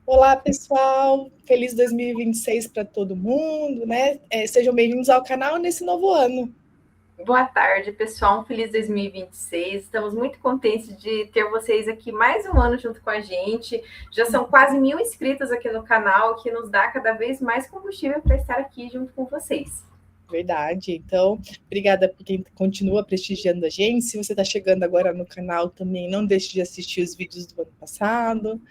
Olá, pessoal! Feliz 2026 para todo mundo, né? Sejam bem-vindos ao canal nesse novo ano. Boa tarde, pessoal. Um feliz 2026. Estamos muito contentes de ter vocês aqui mais um ano junto com a gente. Já são quase 1.000 inscritos aqui no canal, que nos dá cada vez mais combustível para estar aqui junto com vocês. Verdade. Então, obrigada por quem continua prestigiando a gente. Se você está chegando agora no canal também, não deixe de assistir os vídeos do ano passado.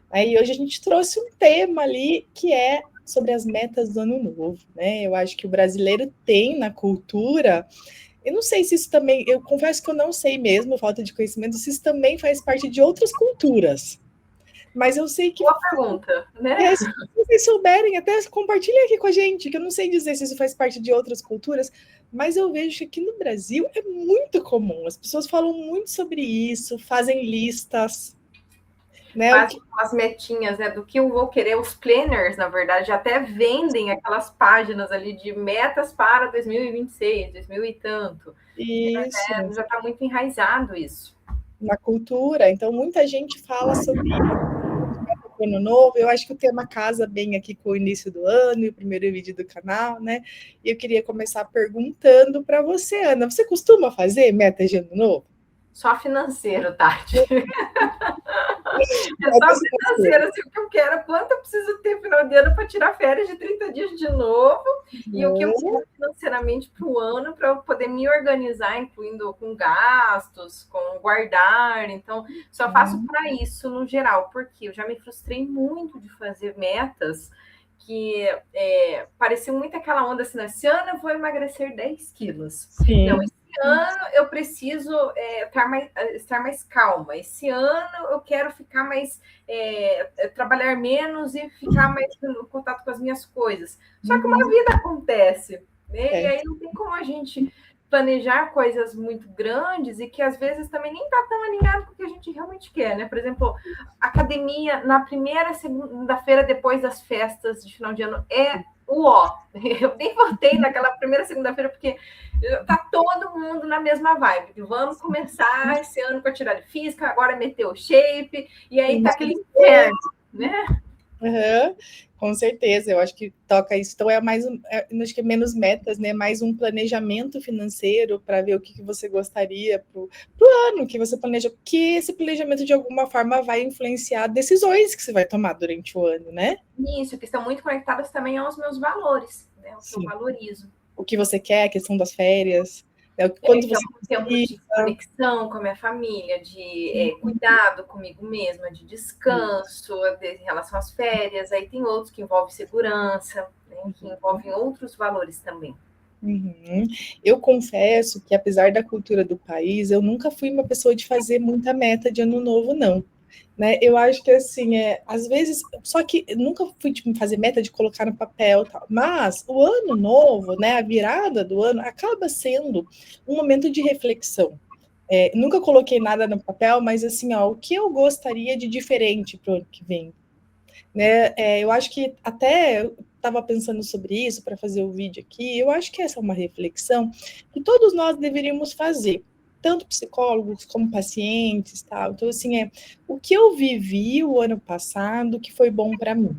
Aí hoje a gente trouxe um tema ali que é sobre as metas do ano novo, né? Eu acho que o brasileiro tem na cultura. Eu não sei se isso também, eu confesso que eu não sei mesmo, falta de conhecimento, se isso também faz parte de outras culturas. Mas eu sei que. Boa pergunta, né? Se vocês souberem, até compartilhem aqui com a gente, que eu não sei dizer se isso faz parte de outras culturas, mas eu vejo que aqui no Brasil é muito comum. As pessoas falam muito sobre isso, fazem listas, né? Fazem umas metinhas, né? Do que eu vou querer. Os planners, na verdade, até vendem aquelas páginas ali de metas para 2026, 2000 e tanto. Isso, Já está muito enraizado isso. na cultura. Então, muita gente fala sobre ano novo. Eu acho que o tema casa bem aqui com o início do ano e o primeiro vídeo do canal, né? E eu queria começar perguntando para você, Ana, você costuma fazer meta de ano novo? Só financeiro, Tati. É só financeiro, assim, o que eu quero, quanto eu preciso ter final de ano para tirar férias de 30 dias de novo, e o que eu quero financeiramente para o ano, para eu poder me organizar, incluindo com gastos, com guardar. Então, só faço para isso no geral, porque eu já me frustrei muito de fazer metas que pareciam muito aquela onda assim, esse ano eu vou emagrecer 10 quilos. Sim. Não, esse ano eu preciso estar mais calma. Esse ano eu quero ficar mais, trabalhar menos e ficar mais no contato com as minhas coisas. Só que uma vida acontece, né? E aí não tem como a gente planejar coisas muito grandes e que às vezes também nem está tão alinhado com o que a gente realmente quer, né? Por exemplo, academia na primeira segunda-feira depois das festas de final de ano é o ó. Eu nem voltei naquela primeira segunda-feira porque tá todo mundo na mesma vibe. Vamos começar esse ano com a atividade física, agora meter o shape, e aí tá aquele inferno, né? Uhum, com certeza, eu acho que toca isso. Então acho que é menos metas, né? Mais um planejamento financeiro para ver o que você gostaria para o ano que você planeja, porque esse planejamento de alguma forma vai influenciar decisões que você vai tomar durante o ano, né? Isso, que estão muito conectadas também aos meus valores, né? O que eu valorizo. O que você quer, a questão das férias, quando então, você tempo de conexão com a minha família, de cuidado comigo mesma, de descanso, em relação às férias. Aí tem outros que envolvem segurança, né, que envolvem outros valores também. Uhum. Eu confesso que, apesar da cultura do país, eu nunca fui uma pessoa de fazer muita meta de ano novo, não. Né? Eu acho que assim, às vezes, só que nunca fui tipo, fazer meta de colocar no papel e tal, mas o ano novo, né, a virada do ano, acaba sendo um momento de reflexão. Nunca coloquei nada no papel, mas assim, ó, o que eu gostaria de diferente para o ano que vem? Né? Eu acho que até estava pensando sobre isso para fazer o vídeo aqui, eu acho que essa é uma reflexão que todos nós deveríamos fazer, tanto psicólogos como pacientes, tal. Então, assim, o que eu vivi o ano passado que foi bom para mim,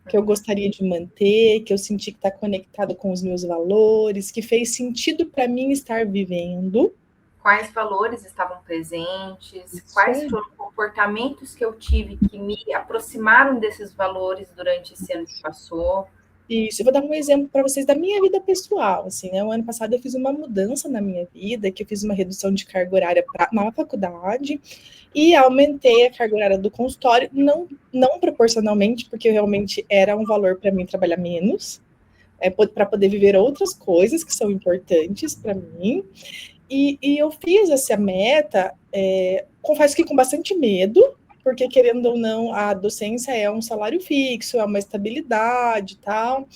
que eu gostaria de manter, que eu senti que está conectado com os meus valores, que fez sentido para mim estar vivendo. Quais valores estavam presentes, quais foram os comportamentos que eu tive que me aproximaram desses valores durante esse ano que passou. Isso, eu vou dar um exemplo para vocês da minha vida pessoal, assim, né? O ano passado eu fiz uma mudança na minha vida, que eu fiz uma redução de carga horária na faculdade e aumentei a carga horária do consultório, não proporcionalmente, porque realmente era um valor para mim trabalhar menos, para poder viver outras coisas que são importantes para mim. E eu fiz essa meta, confesso que com bastante medo, porque, querendo ou não, a docência é um salário fixo, é uma estabilidade e tal.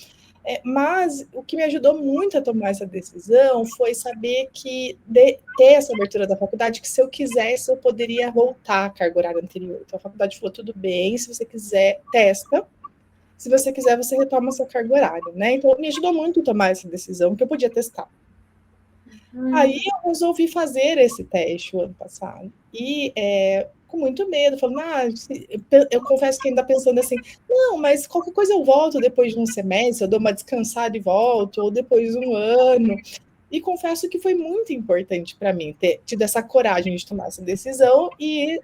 Mas o que me ajudou muito a tomar essa decisão foi saber que ter essa abertura da faculdade, que se eu quisesse, eu poderia voltar à carga horária anterior. Então, a faculdade falou, tudo bem, se você quiser, testa. Se você quiser, você retoma a sua carga horária, né? Então, me ajudou muito a tomar essa decisão, que eu podia testar. Aí eu resolvi fazer esse teste o ano passado. E com muito medo, falando, eu confesso que ainda pensando assim, não, mas qualquer coisa eu volto depois de um semestre, eu dou uma descansada e volto, ou depois de um ano. E confesso que foi muito importante para mim ter tido essa coragem de tomar essa decisão. E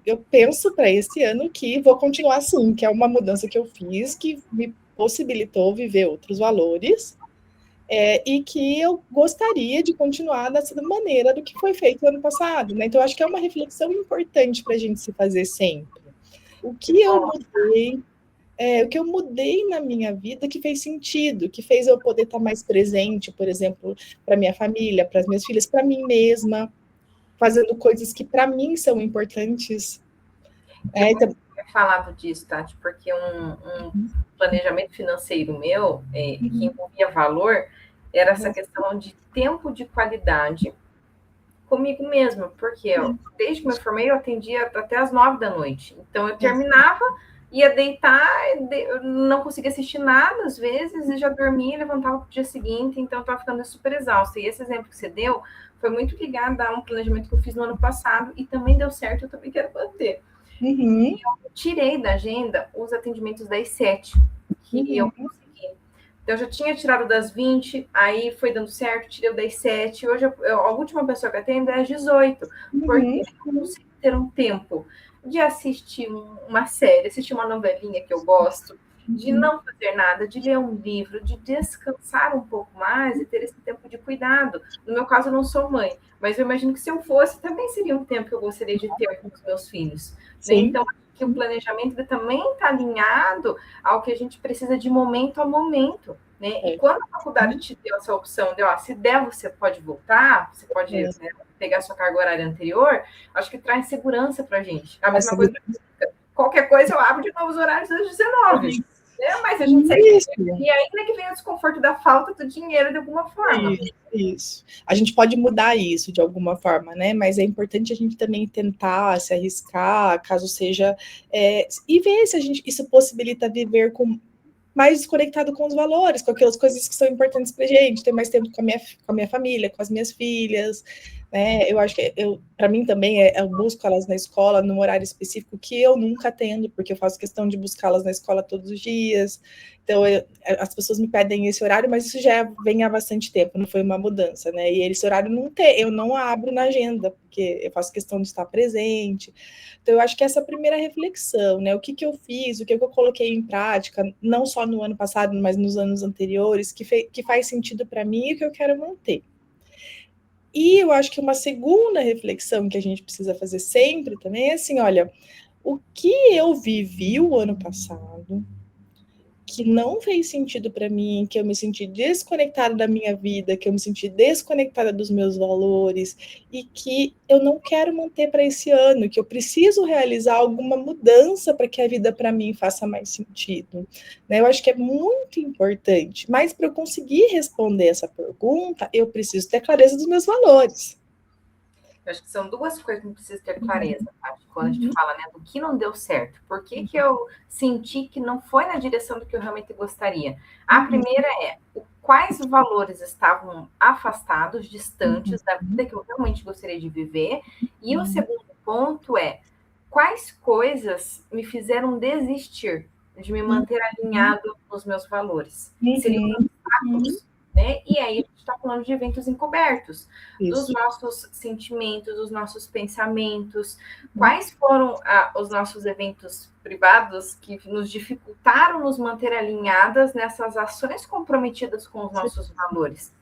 eu penso para esse ano que vou continuar assim, que é uma mudança que eu fiz, que me possibilitou viver outros valores, e que eu gostaria de continuar dessa maneira do que foi feito no ano passado. Né? Então, acho que é uma reflexão importante para a gente se fazer sempre. O que eu mudei o que eu mudei na minha vida que fez sentido, que fez eu poder estar mais presente, por exemplo, para minha família, para as minhas filhas, para mim mesma, fazendo coisas que para mim são importantes. Então... falado disso, Tati, porque um planejamento financeiro meu, que envolvia valor, era essa questão de tempo de qualidade comigo mesma, porque desde que me formei eu atendia até as 9 da noite, então eu terminava, ia deitar, não conseguia assistir nada às vezes, e já dormia, levantava para o dia seguinte, então eu estava ficando super exausta. E esse exemplo que você deu foi muito ligado a um planejamento que eu fiz no ano passado, e também deu certo, eu também quero manter. E eu tirei da agenda os atendimentos das 7, que eu consegui. Então, eu já tinha tirado das 20, aí foi dando certo, tirei o das 7. Hoje, a última pessoa que atendo é às 18, porque eu consigo ter um tempo de assistir uma série, assistir uma novelinha que eu gosto, de não fazer nada, de ler um livro, de descansar um pouco mais e ter esse tempo de cuidado. No meu caso, eu não sou mãe, mas eu imagino que se eu fosse, também seria um tempo que eu gostaria de ter com os meus filhos. Né? Então, que o planejamento também está alinhado ao que a gente precisa de momento a momento. Né? E quando a faculdade te deu essa opção de, se der, você pode voltar, você pode pegar a sua carga horária anterior, acho que traz segurança para a gente. A mesma coisa, qualquer coisa eu abro de novo os horários às 19. Né? Mas a gente segue. E ainda que venha o desconforto da falta do dinheiro de alguma forma. Isso. A gente pode mudar isso de alguma forma, né? Mas é importante a gente também tentar se arriscar, caso seja, e ver se isso possibilita viver mais desconectado com os valores, com aquelas coisas que são importantes para a gente, ter mais tempo com a minha família, com as minhas filhas, né? Eu acho que para mim também eu busco elas na escola num horário específico que eu nunca atendo, porque eu faço questão de buscá-las na escola todos os dias. Então, as pessoas me pedem esse horário, mas isso já vem há bastante tempo, não foi uma mudança, né? E esse horário eu não abro na agenda, porque eu faço questão de estar presente. Então, eu acho que essa é a primeira reflexão, né? O que eu fiz, o que eu coloquei em prática, não só no ano passado, mas nos anos anteriores, que faz sentido para mim e que eu quero manter. E eu acho que uma segunda reflexão que a gente precisa fazer sempre também é assim, olha, o que eu vivi o ano passado que não fez sentido para mim, que eu me senti desconectada da minha vida, que eu me senti desconectada dos meus valores e que eu não quero manter para esse ano, que eu preciso realizar alguma mudança para que a vida para mim faça mais sentido. Né? Eu acho que é muito importante, mas para eu conseguir responder essa pergunta, eu preciso ter clareza dos meus valores. Eu acho que são duas coisas que a gente precisa ter clareza, tá? Quando a gente fala, né, do que não deu certo. Por que eu senti que não foi na direção do que eu realmente gostaria? A primeira é quais valores estavam afastados, distantes da vida que eu realmente gostaria de viver. E o segundo ponto é quais coisas me fizeram desistir de me manter alinhado nos meus valores. Seriam obstáculos. Né? E aí a gente está falando de eventos encobertos, dos nossos sentimentos, dos nossos pensamentos, quais foram os nossos eventos privados que nos dificultaram nos manter alinhadas nessas ações comprometidas com os nossos valores.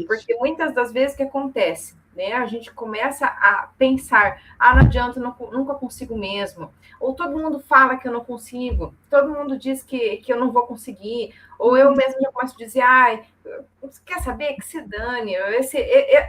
Porque muitas das vezes o que acontece? Né? A gente começa a pensar, não adianta, nunca consigo mesmo. Ou todo mundo fala que eu não consigo, todo mundo diz que eu não vou conseguir, ou eu mesmo já começo a dizer, você quer saber? Que se dane,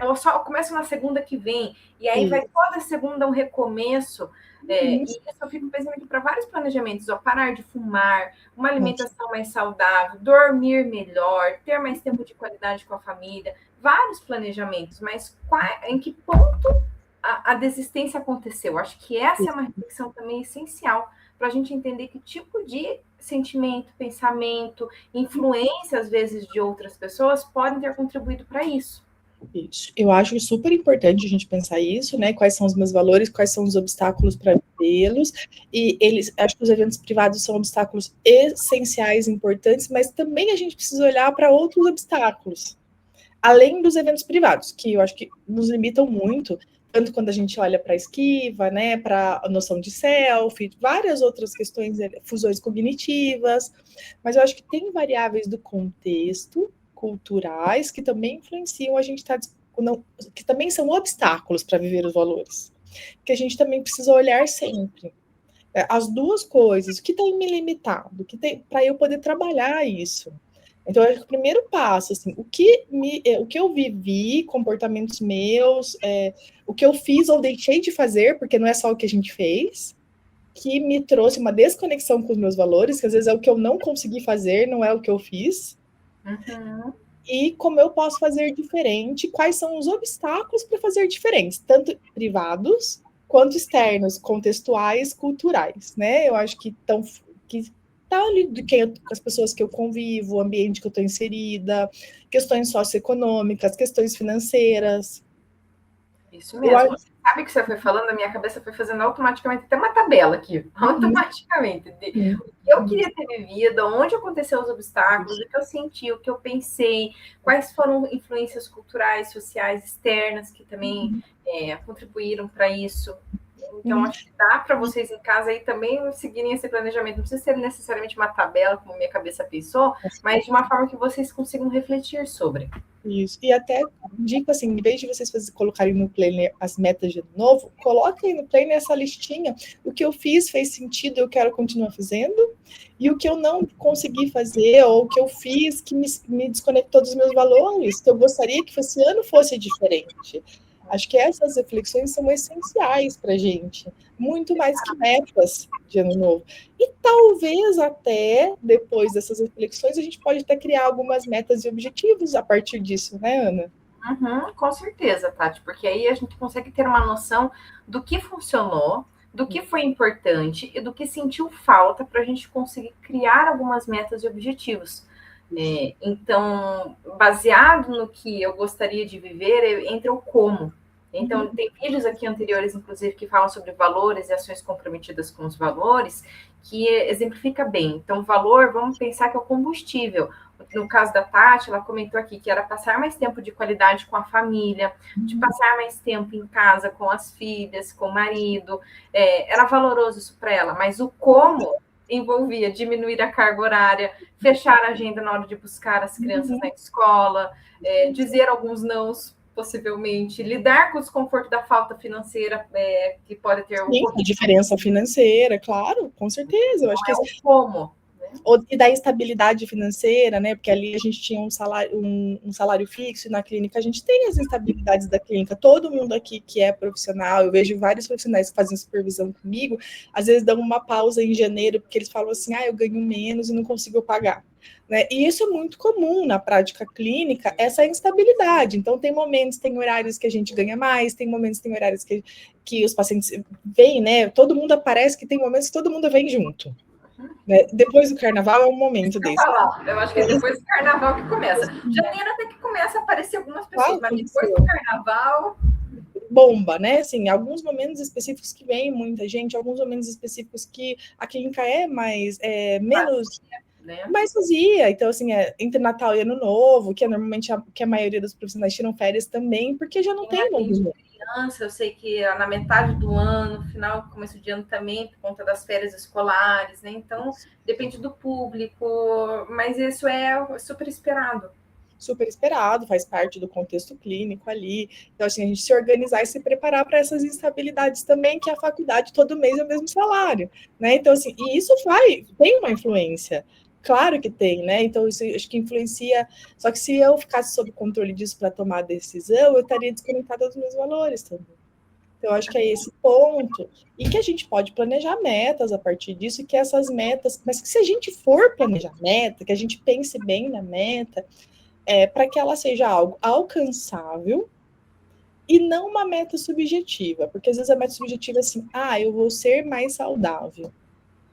eu só começo na segunda que vem, e aí vai toda segunda um recomeço. E isso eu fico pensando aqui para vários planejamentos, parar de fumar, uma alimentação mais saudável, dormir melhor, ter mais tempo de qualidade com a família, vários planejamentos, mas em que ponto a desistência aconteceu? Acho que essa é uma reflexão também essencial para a gente entender que tipo de sentimento, pensamento, influência, às vezes, de outras pessoas podem ter contribuído para isso. Isso. Eu acho super importante a gente pensar isso, né? Quais são os meus valores, quais são os obstáculos para vivê-los. E eles, acho que os eventos privados são obstáculos essenciais, importantes, mas também a gente precisa olhar para outros obstáculos, além dos eventos privados, que eu acho que nos limitam muito, tanto quando a gente olha para a esquiva, né? Para a noção de selfie, várias outras questões, fusões cognitivas, mas eu acho que tem variáveis do contexto culturais que também influenciam a gente estar que também são obstáculos para viver os valores, que a gente também precisa olhar sempre. As duas coisas, o que tem me limitado, o que tem para eu poder trabalhar isso. Então, eu acho que o primeiro passo, assim, o que eu vivi, comportamentos meus, o que eu fiz ou deixei de fazer, porque não é só o que a gente fez, que me trouxe uma desconexão com os meus valores, que às vezes é o que eu não consegui fazer, não é o que eu fiz. Uhum. E como eu posso fazer diferente, quais são os obstáculos para fazer diferentes, tanto privados quanto externos, contextuais, culturais, né? Eu acho que estão que tá ali de quem as pessoas que eu convivo, o ambiente que eu estou inserida, questões socioeconômicas, questões financeiras. Isso Eu mesmo. acho. Sabe o que você foi falando? A minha cabeça foi fazendo automaticamente até uma tabela aqui. Automaticamente. O que eu queria ter vivido, onde aconteceram os obstáculos, o que eu senti, o que eu pensei, quais foram influências culturais, sociais, externas que também contribuíram para isso. Então, acho que dá para vocês em casa aí também seguirem esse planejamento. Não precisa ser necessariamente uma tabela, como minha cabeça pensou, mas de uma forma que vocês consigam refletir sobre. Isso. E até digo assim, em vez de vocês colocarem no planner as metas de ano novo, coloquem no planner essa listinha. O que eu fiz fez sentido, eu quero continuar fazendo. E o que eu não consegui fazer, ou o que eu fiz que me desconectou dos meus valores, que eu gostaria que esse ano fosse diferente. Acho que essas reflexões são essenciais para a gente, muito mais que metas de ano novo. E talvez até depois dessas reflexões a gente pode até criar algumas metas e objetivos a partir disso, né, Ana? Uhum, com certeza, Tati, porque aí a gente consegue ter uma noção do que funcionou, do que foi importante e do que sentiu falta para a gente conseguir criar algumas metas e objetivos. Então, baseado no que eu gostaria de viver, entra o como. Então, tem vídeos aqui anteriores, inclusive, que falam sobre valores e ações comprometidas com os valores, que exemplifica bem. Então, valor, vamos pensar que é o combustível. No caso da Tati, ela comentou aqui que era passar mais tempo de qualidade com a família, de passar mais tempo em casa com as filhas, com o marido. Era valoroso isso para ela, mas o como envolvia diminuir a carga horária, fechar a agenda na hora de buscar as crianças na escola, dizer alguns nãos, possivelmente, lidar com o desconforto da falta financeira que pode ter Sim, a diferença financeira, claro, com certeza. Eu acho que como. E da instabilidade financeira, né? Porque ali a gente tinha um salário fixo, e na clínica a gente tem as instabilidades da clínica. Todo mundo aqui que é profissional, eu vejo vários profissionais que fazem supervisão comigo, às vezes dão uma pausa em janeiro, porque eles falam assim: eu ganho menos e não consigo pagar. Né? E isso é muito comum na prática clínica, essa instabilidade. Então, tem momentos, tem horários que a gente ganha mais, tem momentos, tem horários que os pacientes vêm, né? Todo mundo aparece, que tem momentos que todo mundo vem junto. Né? Depois do carnaval é um momento desse. Eu acho que é depois do carnaval que começa. Janeiro até que começa a aparecer algumas pessoas, mas depois do carnaval. Bomba, né? Assim, alguns momentos específicos que vem muita gente, alguns momentos específicos que a clínica é menos. Mais vazia. Então, assim, entre Natal e Ano Novo, que é normalmente que a maioria dos profissionais tiram férias também, porque já não tem movimento. Criança, eu sei que na metade do ano, final, começo de ano também, por conta das férias escolares, né? Então, depende do público, mas isso é super esperado. Super esperado, faz parte do contexto clínico ali. Então, assim, a gente se organizar e se preparar para essas instabilidades também, que a faculdade todo mês é o mesmo salário, né? Então, assim, e isso tem uma influência. Claro que tem, né? Então, isso acho que influencia. Só que se eu ficasse sob controle disso para tomar a decisão, eu estaria desconectada dos meus valores também. Então, acho que é esse ponto. E que a gente pode planejar metas a partir disso, e que essas metas, mas que se a gente for planejar meta, que a gente pense bem na meta, para que ela seja algo alcançável e não uma meta subjetiva. Porque às vezes a meta subjetiva é assim: eu vou ser mais saudável.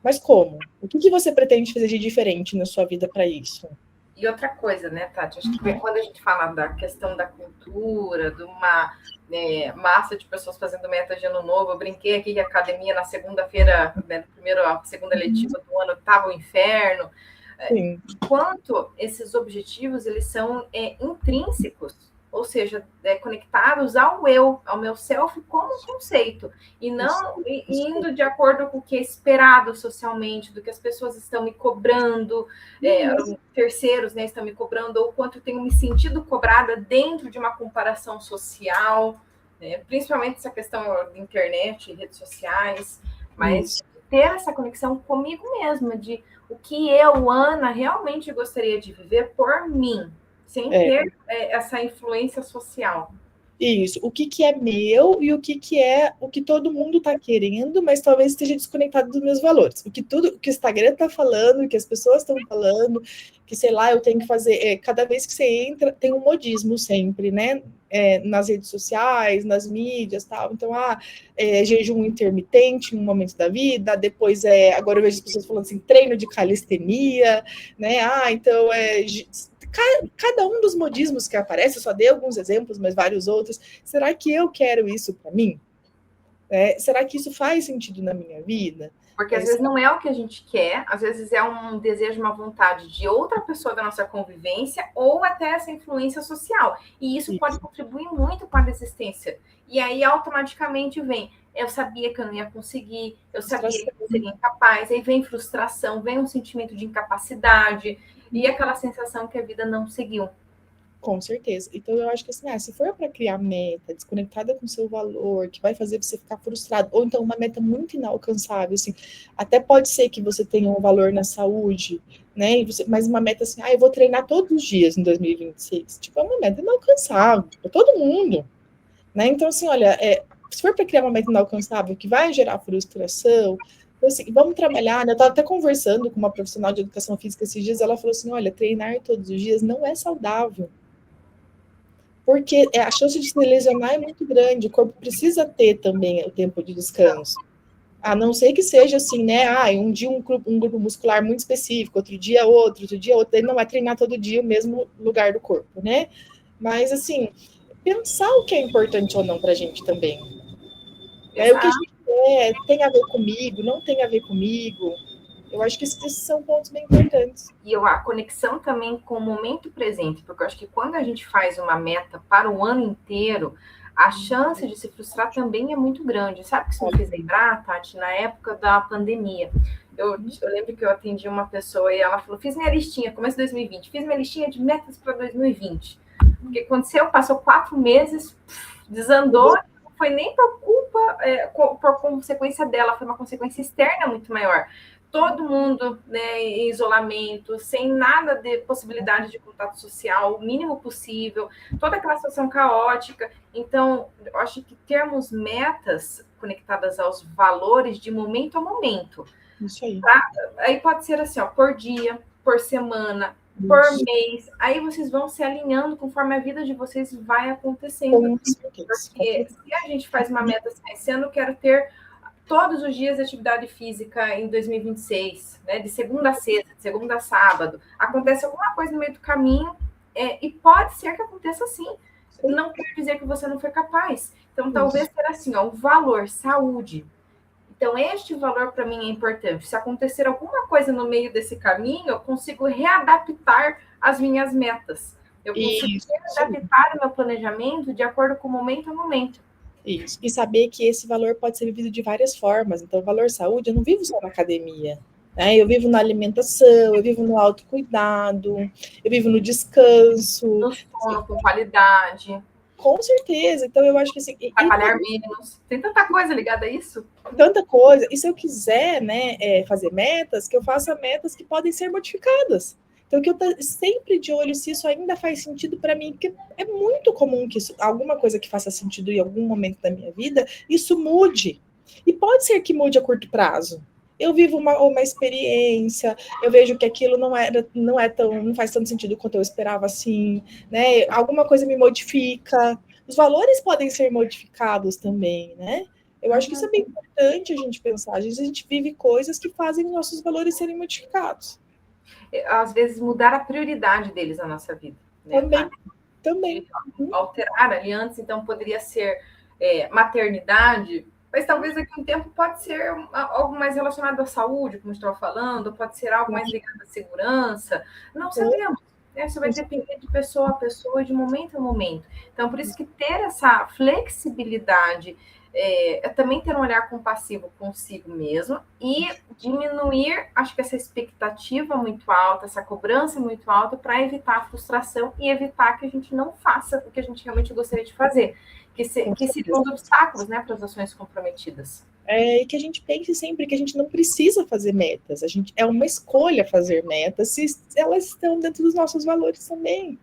Mas como? O que você pretende fazer de diferente na sua vida para isso? E outra coisa, né, Tati? Acho que quando a gente fala da questão da cultura, de uma massa de pessoas fazendo meta de ano novo, eu brinquei aqui que a academia na segunda-feira, né, a segunda letiva do ano, estava o inferno. Sim. Quanto esses objetivos eles são intrínsecos, ou seja, conectados ao eu, ao meu self como conceito, e não indo de acordo com o que é esperado socialmente, do que as pessoas estão me cobrando, terceiros, né, estão me cobrando, ou quanto eu tenho me sentido cobrada dentro de uma comparação social, né, principalmente essa questão da internet, redes sociais, mas ter essa conexão comigo mesma, de o que eu, Ana, realmente gostaria de viver por mim, sem ter essa influência social. Isso, o que é meu e o que é o que todo mundo está querendo, mas talvez esteja desconectado dos meus valores. O que o Instagram está falando, o que as pessoas estão falando, que sei lá, eu tenho que fazer. Cada vez que você entra, tem um modismo sempre, né? Nas redes sociais, nas mídias, tal. Então, jejum intermitente em um momento da vida, depois agora eu vejo as pessoas falando assim, treino de calistenia, né? Então cada um dos modismos que aparece, eu só dei alguns exemplos, mas vários outros, será que eu quero isso para mim? Será que isso faz sentido na minha vida? Porque às vezes não é o que a gente quer, às vezes é um desejo, uma vontade de outra pessoa da nossa convivência, ou até essa influência social. E isso pode contribuir muito com a desistência. E aí, automaticamente, vem, eu sabia que eu não ia conseguir, eu sabia que eu seria incapaz, aí vem frustração, vem um sentimento de incapacidade, e aquela sensação que a vida não seguiu. Com certeza. Então, eu acho que assim, se for para criar meta desconectada com o seu valor, que vai fazer você ficar frustrado, ou então uma meta muito inalcançável, assim, até pode ser que você tenha um valor na saúde, né? Mas uma meta assim, eu vou treinar todos os dias em 2026. Tipo, é uma meta inalcançável para todo mundo, né? Então, assim, olha, se for para criar uma meta inalcançável que vai gerar frustração, assim, vamos trabalhar, né? Eu estava até conversando com uma profissional de educação física esses dias, ela falou assim, olha, treinar todos os dias não é saudável. Porque a chance de se lesionar é muito grande, o corpo precisa ter também o tempo de descanso. A não ser que seja assim, né? Um dia um grupo muscular muito específico, outro dia outro, ele não vai treinar todo dia o mesmo lugar do corpo, né? Mas, assim, pensar o que é importante ou não para a gente também. O que a gente quer tem a ver comigo, não tem a ver comigo. Eu acho que esses são pontos bem importantes. E a conexão também com o momento presente, porque eu acho que quando a gente faz uma meta para o ano inteiro, a chance de se frustrar também é muito grande. Sabe o que isso me fez lembrar, Tati? Na época da pandemia, eu lembro que eu atendi uma pessoa e ela falou, fiz minha listinha, começo de 2020, fiz minha listinha de metas para 2020. O que aconteceu? Passou 4 meses, desandou, não foi nem por culpa, por consequência dela, foi uma consequência externa muito maior. Todo mundo, né, em isolamento, sem nada de possibilidade de contato social, o mínimo possível, toda aquela situação caótica. Então, eu acho que termos metas conectadas aos valores de momento a momento. Isso aí. Aí pode ser assim, por dia, por semana, por mês. Aí vocês vão se alinhando conforme a vida de vocês vai acontecendo. Porque se a gente faz uma meta assim, esse ano eu quero ter todos os dias de atividade física em 2026, né? De segunda a sexta, de segunda a sábado. Acontece alguma coisa no meio do caminho, e pode ser que aconteça assim. Não quer dizer que você não foi capaz. Então, talvez ser assim, o valor, saúde. Então, este valor para mim é importante. Se acontecer alguma coisa no meio desse caminho, eu consigo readaptar as minhas metas. Eu consigo readaptar o meu planejamento de acordo com o momento a momento. Isso. E saber que esse valor pode ser vivido de várias formas. Então, o valor saúde, eu não vivo só na academia. Né? Eu vivo na alimentação, eu vivo no autocuidado, eu vivo no descanso. No sono, com qualidade. Com certeza. Então, eu acho que assim... Trabalhar menos. Tem tanta coisa ligada a isso. Tanta coisa. E se eu quiser, né, fazer metas, que eu faça metas que podem ser modificadas. Então, que eu estou sempre de olho se isso ainda faz sentido para mim, porque é muito comum que alguma coisa que faça sentido em algum momento da minha vida, isso mude. E pode ser que mude a curto prazo. Eu vivo uma experiência, eu vejo que aquilo não faz tanto sentido quanto eu esperava assim, né? Alguma coisa me modifica. Os valores podem ser modificados também, né? Eu acho que isso é bem importante a gente pensar. Às vezes a gente vive coisas que fazem nossos valores serem modificados. Às vezes, mudar a prioridade deles na nossa vida. Né? Também. Alterar ali antes, então poderia ser maternidade, mas talvez daqui a um tempo pode ser algo mais relacionado à saúde, como estava falando, pode ser algo mais ligado à segurança, não sabemos. Isso vai depender de pessoa a pessoa e de momento a momento. Então, por isso que ter essa flexibilidade é também ter um olhar compassivo consigo mesmo e diminuir, acho que essa expectativa muito alta, essa cobrança muito alta, para evitar a frustração e evitar que a gente não faça o que a gente realmente gostaria de fazer, que seriam os obstáculos, né, para as ações comprometidas. E que a gente pense sempre que a gente não precisa fazer metas, é uma escolha fazer metas, se elas estão dentro dos nossos valores também.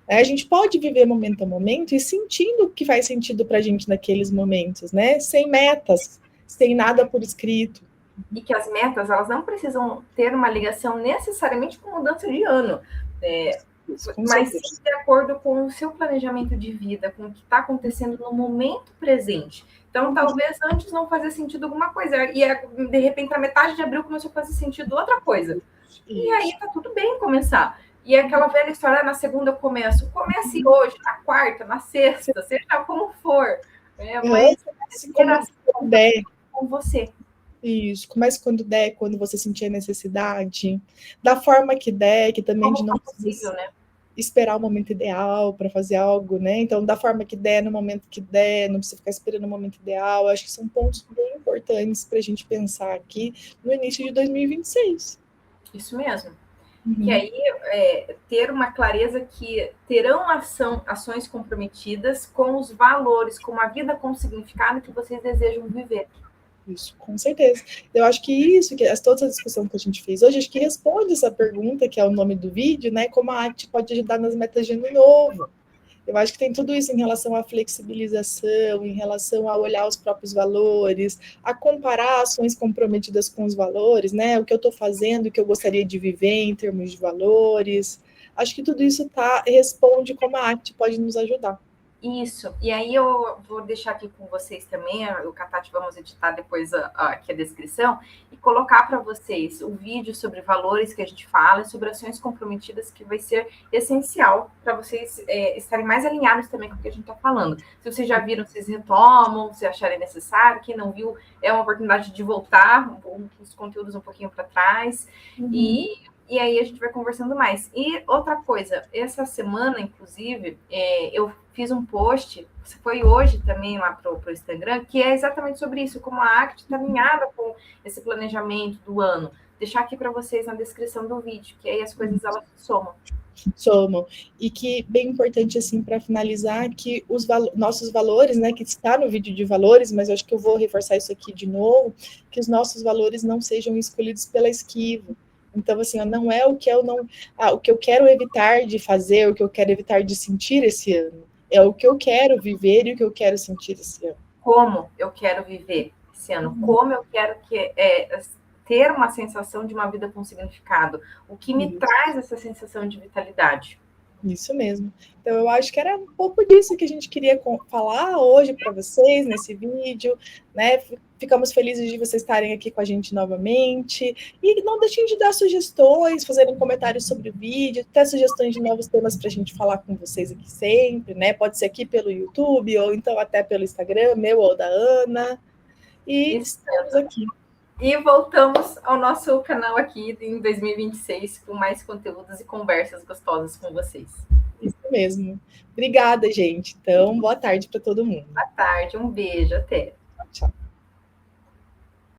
A gente pode viver momento a momento e sentindo o que faz sentido para a gente naqueles momentos, né? Sem metas, sem nada por escrito. E que as metas, elas não precisam ter uma ligação necessariamente com mudança de ano, mas sim de acordo com o seu planejamento de vida, com o que está acontecendo no momento presente. Então, talvez antes não fazia sentido alguma coisa, e de repente, na metade de abril, começou a fazer sentido outra coisa. E aí tá tudo bem começar. E aquela velha história, na segunda eu começo. Comece hoje, na quarta, na sexta, seja como for. Mas como der. Com você. Isso, comece quando der, quando você sentir a necessidade, da forma que der, que também de não possível, né? Esperar o momento ideal para fazer algo, né? Então, da forma que der, no momento que der, não precisa ficar esperando o momento ideal. Eu acho que são pontos bem importantes para a gente pensar aqui no início de 2026. Isso mesmo. Que aí ter uma clareza que terão ações comprometidas com os valores, com uma vida com significado que vocês desejam viver. Isso, com certeza. Eu acho que toda essa discussão que a gente fez hoje, acho que responde essa pergunta, que é o nome do vídeo, né? Como a ACT pode ajudar nas metas de ano novo. Eu acho que tem tudo isso em relação à flexibilização, em relação a olhar os próprios valores, a comparar ações comprometidas com os valores, né? O que eu estou fazendo, o que eu gostaria de viver em termos de valores. Acho que tudo isso responde como a ACT pode nos ajudar. Isso, e aí eu vou deixar aqui com vocês também, o Catati, vamos editar depois aqui a descrição, e colocar para vocês o vídeo sobre valores que a gente fala, sobre ações comprometidas, que vai ser essencial para vocês estarem mais alinhados também com o que a gente está falando. Se vocês já viram, vocês retomam, se acharem necessário, quem não viu, é uma oportunidade de voltar os conteúdos um pouquinho para trás, e aí a gente vai conversando mais. E outra coisa, essa semana, inclusive, eu fiz um post, foi hoje também lá para o Instagram, que é exatamente sobre isso, como a ACT está alinhada com esse planejamento do ano. Deixar aqui para vocês na descrição do vídeo, que aí as coisas elas somam. E que bem importante, assim, para finalizar, que os nossos valores, né, que está no vídeo de valores, mas eu acho que eu vou reforçar isso aqui de novo, que os nossos valores não sejam escolhidos pela esquiva. Então, assim, não é o que eu quero evitar de fazer, o que eu quero evitar de sentir esse ano. É o que eu quero viver e o que eu quero sentir esse ano. Como eu quero viver esse ano? Como eu quero ter uma sensação de uma vida com significado? O que me traz essa sensação de vitalidade? Isso mesmo. Então, eu acho que era um pouco disso que a gente queria falar hoje para vocês, nesse vídeo, né? Ficamos felizes de vocês estarem aqui com a gente novamente. E não deixem de dar sugestões, fazerem comentários sobre o vídeo, até sugestões de novos temas para a gente falar com vocês aqui sempre, né? Pode ser aqui pelo YouTube, ou então até pelo Instagram, meu ou da Ana. E estamos aqui. E voltamos ao nosso canal aqui em 2026 com mais conteúdos e conversas gostosas com vocês. Isso mesmo. Obrigada, gente. Então, boa tarde para todo mundo. Boa tarde, um beijo, até. Tchau.